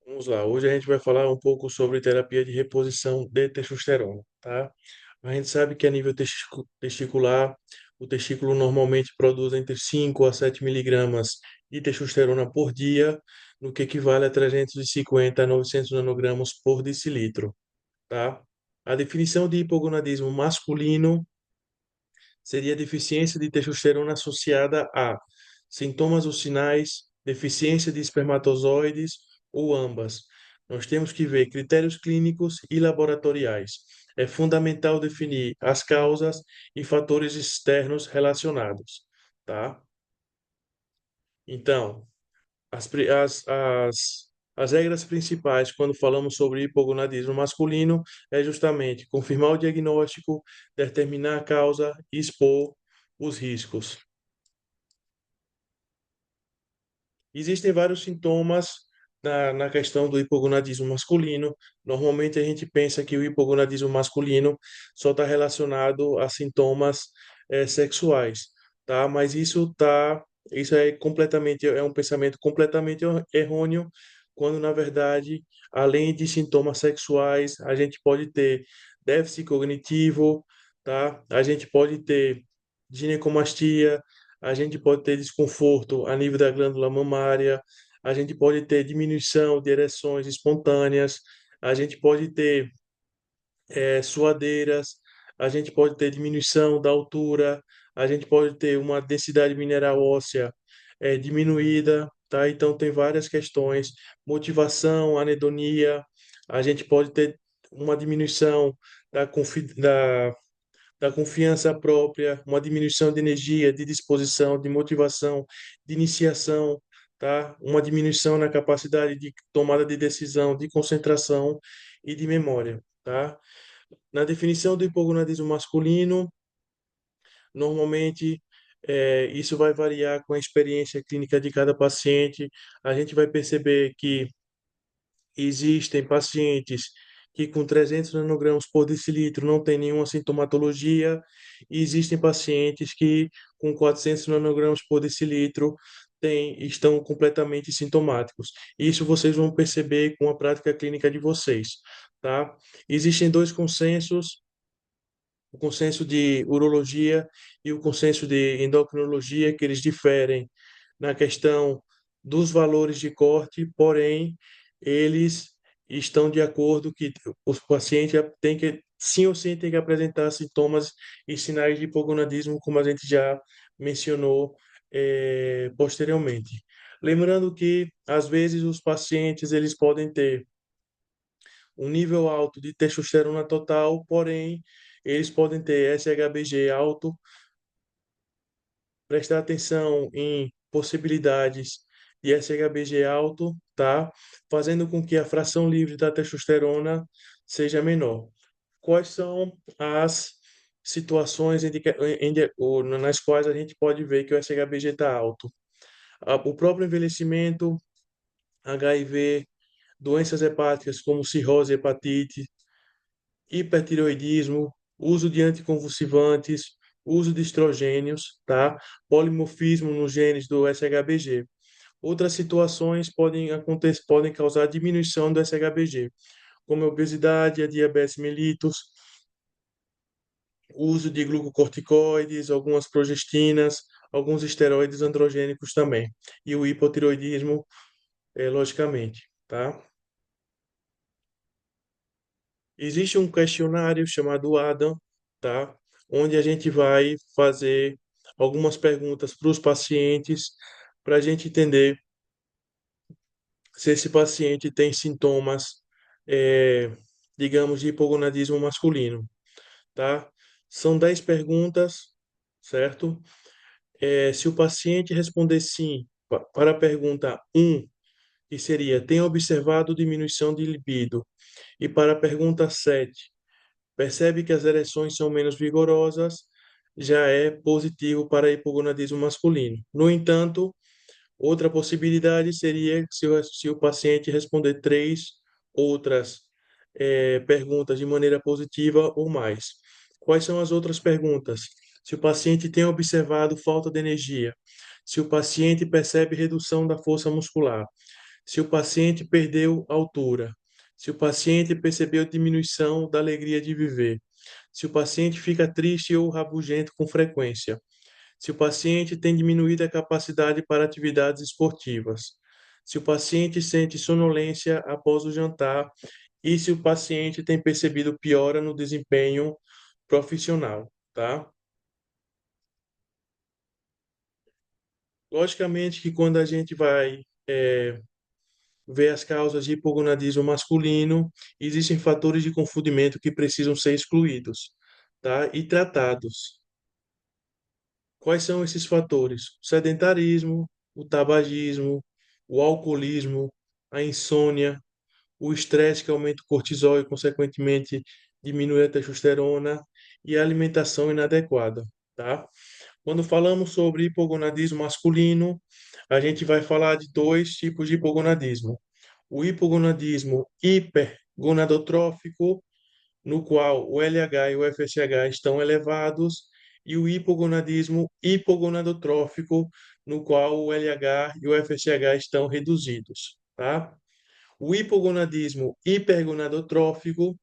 Vamos lá, hoje a gente vai falar um pouco sobre terapia de reposição de testosterona, tá? A gente sabe que a nível testicular, o testículo normalmente produz entre 5 a 7 miligramas de testosterona por dia, no que equivale a 350 a 900 nanogramas por decilitro, tá? A definição de hipogonadismo masculino seria deficiência de testosterona associada a sintomas ou sinais, deficiência de espermatozoides ou ambas. Nós temos que ver critérios clínicos e laboratoriais. É fundamental definir as causas e fatores externos relacionados, tá? Então, as regras principais quando falamos sobre hipogonadismo masculino é justamente confirmar o diagnóstico, determinar a causa e expor os riscos. Existem vários sintomas na questão do hipogonadismo masculino. Normalmente a gente pensa que o hipogonadismo masculino só está relacionado a sintomas sexuais, tá? Mas isso é um pensamento completamente errôneo, quando na verdade, além de sintomas sexuais, a gente pode ter déficit cognitivo, tá? A gente pode ter ginecomastia, a gente pode ter desconforto a nível da glândula mamária, a gente pode ter diminuição de ereções espontâneas, a gente pode ter suadeiras, a gente pode ter diminuição da altura, a gente pode ter uma densidade mineral óssea diminuída, tá? Então tem várias questões, motivação, anedonia, a gente pode ter uma diminuição da confiança própria, uma diminuição de energia, de disposição, de motivação, de iniciação, tá? Uma diminuição na capacidade de tomada de decisão, de concentração e de memória, tá? Na definição do hipogonadismo masculino, normalmente isso vai variar com a experiência clínica de cada paciente. A gente vai perceber que existem pacientes que com 300 nanogramas por decilitro não tem nenhuma sintomatologia, e existem pacientes que com 400 nanogramas por decilitro estão completamente sintomáticos. Isso vocês vão perceber com a prática clínica de vocês, tá? Existem dois consensos, o consenso de urologia e o consenso de endocrinologia, que eles diferem na questão dos valores de corte, porém, eles estão de acordo que o paciente tem que, sim ou sim, tem que apresentar sintomas e sinais de hipogonadismo, como a gente já mencionou posteriormente. Lembrando que, às vezes, os pacientes eles podem ter um nível alto de testosterona total, porém, eles podem ter SHBG alto. Prestar atenção em possibilidades de SHBG alto, tá? Fazendo com que a fração livre da testosterona seja menor. Quais são as situações nas quais a gente pode ver que o SHBG está alto? O próprio envelhecimento, HIV, doenças hepáticas como cirrose, hepatite, hipertireoidismo, uso de anticonvulsivantes, uso de estrogênios, tá? Polimorfismo nos genes do SHBG. Outras situações podem causar diminuição do SHBG, como a obesidade, a diabetes mellitus, uso de glucocorticoides, algumas progestinas, alguns esteroides androgênicos também, e o hipotiroidismo, logicamente, tá? Existe um questionário chamado ADAM, tá? Onde a gente vai fazer algumas perguntas para os pacientes para a gente entender se esse paciente tem sintomas, eh, digamos, de hipogonadismo masculino, tá? São 10 perguntas, certo? Se o paciente responder sim para a pergunta um, que seria, tem observado diminuição de libido? E para a pergunta 7, percebe que as ereções são menos vigorosas, já é positivo para hipogonadismo masculino. No entanto, outra possibilidade seria se o paciente responder três outras perguntas de maneira positiva ou mais. Quais são as outras perguntas? Se o paciente tem observado falta de energia, se o paciente percebe redução da força muscular, se o paciente perdeu altura, se o paciente percebeu diminuição da alegria de viver, se o paciente fica triste ou rabugento com frequência, se o paciente tem diminuído a capacidade para atividades esportivas, se o paciente sente sonolência após o jantar e se o paciente tem percebido piora no desempenho profissional, tá? Logicamente que quando a gente vai ver as causas de hipogonadismo masculino, existem fatores de confundimento que precisam ser excluídos, tá? E tratados. Quais são esses fatores? O sedentarismo, o tabagismo, o alcoolismo, a insônia, o estresse que aumenta o cortisol e, consequentemente, diminui a testosterona e a alimentação inadequada, tá? Quando falamos sobre hipogonadismo masculino, a gente vai falar de dois tipos de hipogonadismo. O hipogonadismo hipergonadotrófico, no qual o LH e o FSH estão elevados, e o hipogonadismo hipogonadotrófico, no qual o LH e o FSH estão reduzidos, tá? O hipogonadismo hipergonadotrófico,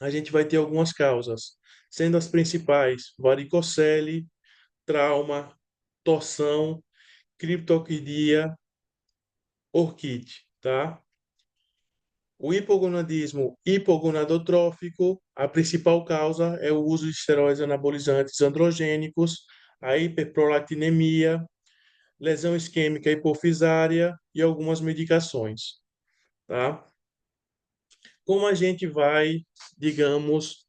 a gente vai ter algumas causas, sendo as principais varicocele, trauma, torção, criptorquidia, orquite, tá? O hipogonadismo hipogonadotrófico, a principal causa é o uso de esteroides anabolizantes androgênicos, a hiperprolactinemia, lesão isquêmica hipofisária e algumas medicações, tá? Como a gente vai, digamos,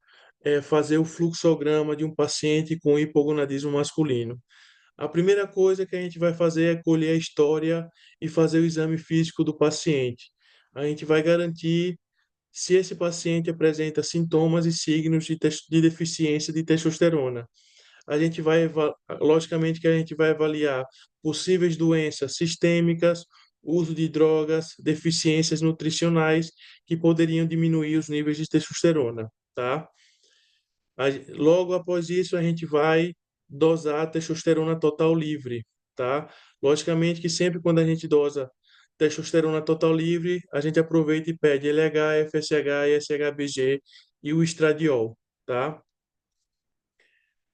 fazer o fluxograma de um paciente com hipogonadismo masculino? A primeira coisa que a gente vai fazer é colher a história e fazer o exame físico do paciente. A gente vai garantir se esse paciente apresenta sintomas e signos de deficiência de testosterona. A gente vai, logicamente que a gente vai avaliar possíveis doenças sistêmicas, uso de drogas, deficiências nutricionais que poderiam diminuir os níveis de testosterona, tá? Logo após isso, a gente vai dosar a testosterona total livre, tá? Logicamente que sempre quando a gente dosa testosterona total livre, a gente aproveita e pede LH, FSH, SHBG e o estradiol, tá?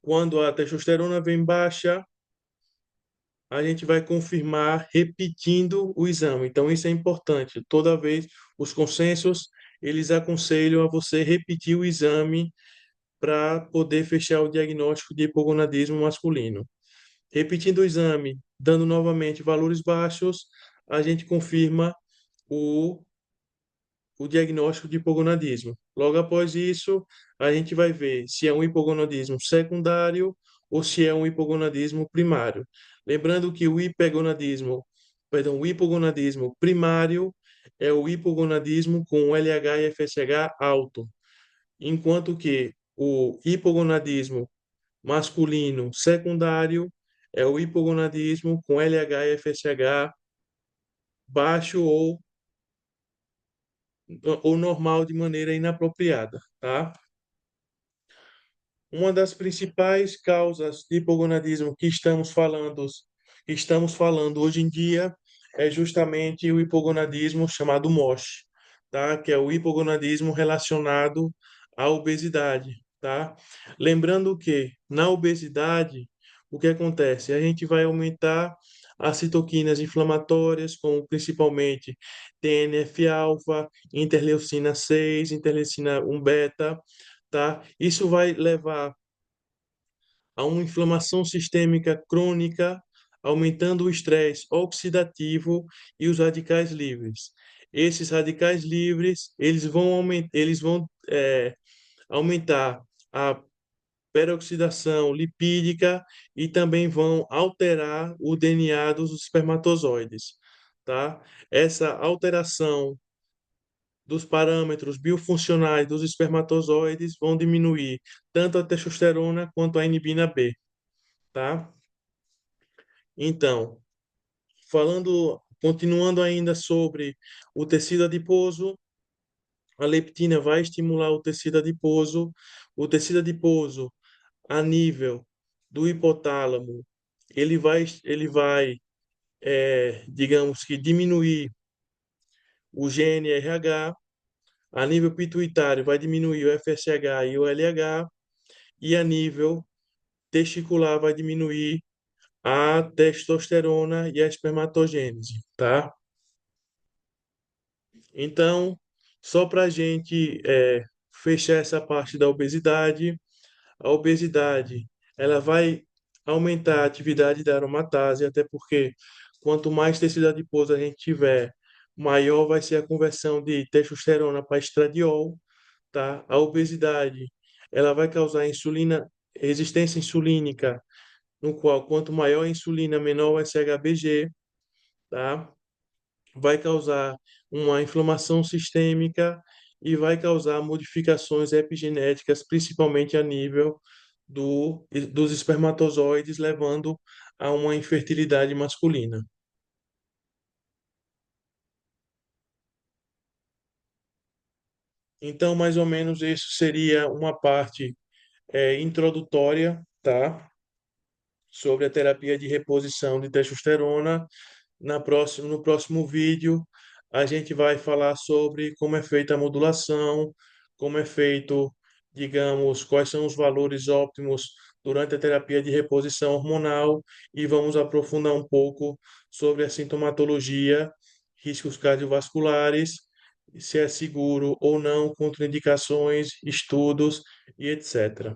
Quando a testosterona vem baixa, a gente vai confirmar repetindo o exame. Então, isso é importante. Toda vez, os consensos, eles aconselham a você repetir o exame para poder fechar o diagnóstico de hipogonadismo masculino. Repetindo o exame, dando novamente valores baixos, a gente confirma o, o diagnóstico de hipogonadismo. Logo após isso, a gente vai ver se é um hipogonadismo secundário ou se é um hipogonadismo primário. Lembrando que o hipogonadismo primário é o hipogonadismo com LH e FSH alto, enquanto que o hipogonadismo masculino secundário é o hipogonadismo com LH e FSH baixo ou normal de maneira inapropriada, tá? Uma das principais causas de hipogonadismo que estamos falando hoje em dia é justamente o hipogonadismo chamado MOSH, tá? Que é o hipogonadismo relacionado à obesidade, tá? Lembrando que na obesidade, o que acontece? A gente vai aumentar as citoquinas inflamatórias, como principalmente TNF-alfa, interleucina 6, interleucina 1 beta, tá? Isso vai levar a uma inflamação sistêmica crônica, aumentando o estresse oxidativo e os radicais livres. Esses radicais livres, eles vão aumentar a peroxidação lipídica e também vão alterar o DNA dos espermatozoides, tá? Essa alteração dos parâmetros biofuncionais dos espermatozoides vão diminuir tanto a testosterona quanto a inibina B, tá? Então, continuando ainda sobre o tecido adiposo, a leptina vai estimular o tecido adiposo. O tecido adiposo, a nível do hipotálamo, ele vai, digamos que diminuir o GNRH, a nível pituitário vai diminuir o FSH e o LH, e a nível testicular vai diminuir a testosterona e a espermatogênese, tá? Então, só para a gente fechar essa parte da obesidade, a obesidade ela vai aumentar a atividade da aromatase, até porque quanto mais tecido adiposo a gente tiver, maior vai ser a conversão de testosterona para estradiol, tá? A obesidade ela vai causar resistência insulínica, no qual quanto maior a insulina, menor vai ser HBG, tá? Vai causar uma inflamação sistêmica e vai causar modificações epigenéticas, principalmente a nível dos espermatozoides, levando a uma infertilidade masculina. Então, mais ou menos, isso seria uma parte introdutória, tá? Sobre a terapia de reposição de testosterona. No próximo vídeo, a gente vai falar sobre como é feita a modulação, como é feito, digamos, quais são os valores óptimos durante a terapia de reposição hormonal e vamos aprofundar um pouco sobre a sintomatologia, riscos cardiovasculares, se é seguro ou não, contraindicações, estudos e etc.